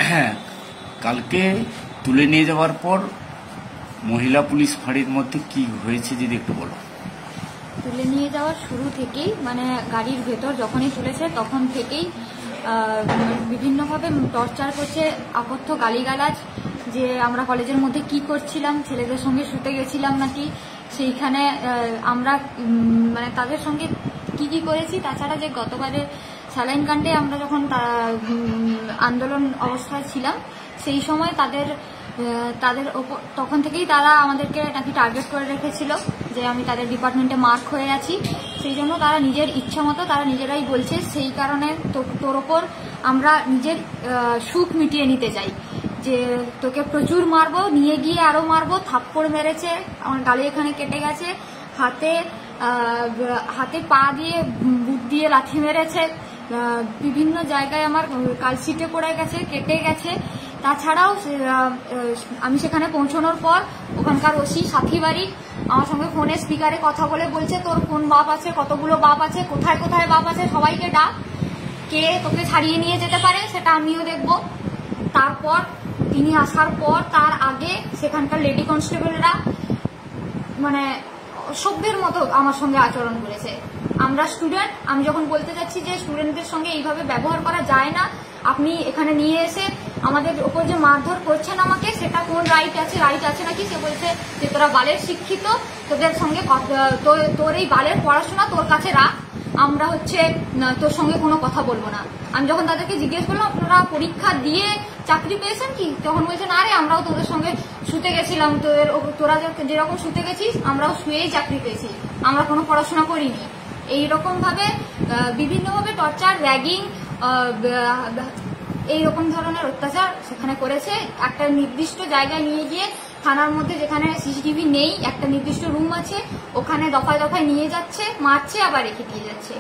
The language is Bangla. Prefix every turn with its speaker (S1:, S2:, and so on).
S1: হ্যাঁ, কালকে তুলে নিয়ে যাওয়ার পর মহিলা পুলিশ ফাঁড়ির মধ্যে কি হয়েছে যদি একটু বলো।
S2: তুলে নিয়ে যাওয়ার শুরু থেকেই মানে গাড়ির ভেতর যখনই তুলেছে তখন থেকেই বিভিন্নভাবে টর্চার করছে, অকথ্য গালিগালাজ, যে আমরা কলেজের মধ্যে কি করছিলাম, ছেলেদের সঙ্গে শুতে গেছিলাম নাকি, সেইখানে আমরা মানে তাদের সঙ্গে কি কি করেছি। তাছাড়া যে গতবারে স্যালাইন কাণ্ডে আমরা যখন আন্দোলন অবস্থায় ছিলাম সেই সময় তাদের ওপর তখন থেকেই তারা আমাদেরকে নাকি টার্গেট করে রেখেছিল যে আমি তাদের ডিপার্টমেন্টে মার্ক হয়ে আছি, সেই জন্য তারা নিজের ইচ্ছা মতো তারা নিজেরাই বলছে, সেই কারণে তোর ওপর আমরা নিজের সুখ মিটিয়ে নিতে চাই, যে তোকে প্রচুর মারবো, নিয়ে গিয়ে আরো মারবো। থাপ্পড় মেরেছে, আমার গালে এখানে কেটে গেছে, হাতে পা দিয়ে বুট দিয়ে লাথি মেরেছে, বিভিন্ন জায়গায় আমার কালশিটে পড়ে গেছে, কেটে গেছে। তাছাড়াও আমি সেখানে পৌঁছানোর পর ওখানকার ওসি সাথী বাড়ি আমার সঙ্গে ফোনে স্পিকারে কথা বলে বলছে তোর কোন বাপ আছে, কতগুলো বাপ আছে, কোথায় কোথায় বাপ আছে, সবাইকে ডাক, কে তোকে ছাড়িয়ে নিয়ে যেতে পারে সেটা আমিও দেখব। তারপর তিনি আসার পর তার আগে সেখানকার লেডি কনস্টেবলরা মানে সভ্যের মতো আমার সঙ্গে আচরণ করেছে। আমরা স্টুডেন্ট, আমি যখন বলতে যাচ্ছি যে স্টুডেন্টদের সঙ্গে এইভাবে ব্যবহার করা যায় না, আপনি এখানে নিয়ে এসে আমাদের ওপর যে মারধর করছেন আমাকে, সেটা কোন রাইট আছে নাকি, সে বলছে যে তোরা বালের শিক্ষিত, তোদের সঙ্গে তোর এই বালের পড়াশোনা তোর কাছে রাখ, আমরা তোর সঙ্গে কোনো কথা বলবো না। আমি যখন তাদেরকে জিজ্ঞেস করলাম আপনারা পরীক্ষা দিয়ে চাকরি পেয়েছেন কি, তখন বলছেন আরে আমরাও তোদের সঙ্গে শুতে গেছিলাম, তোরা যেরকম শুতে গেছিস আমরাও শুয়েই চাকরি পেয়েছি, আমরা কোনো পড়াশোনা করিনি। এইরকম ভাবে বিভিন্নভাবে টর্চার, র্যাগিং, এইরকম ধরনের অত্যাচার সেখানে করেছে। একটা নির্দিষ্ট জায়গায় নিয়ে গিয়ে থানার মধ্যে যেখানে সিসিটিভি নেই, একটা নির্দিষ্ট রুম আছে, ওখানে দফায় দফায় নিয়ে যাচ্ছে, মারছে, আবার রেখে দিয়ে যাচ্ছে।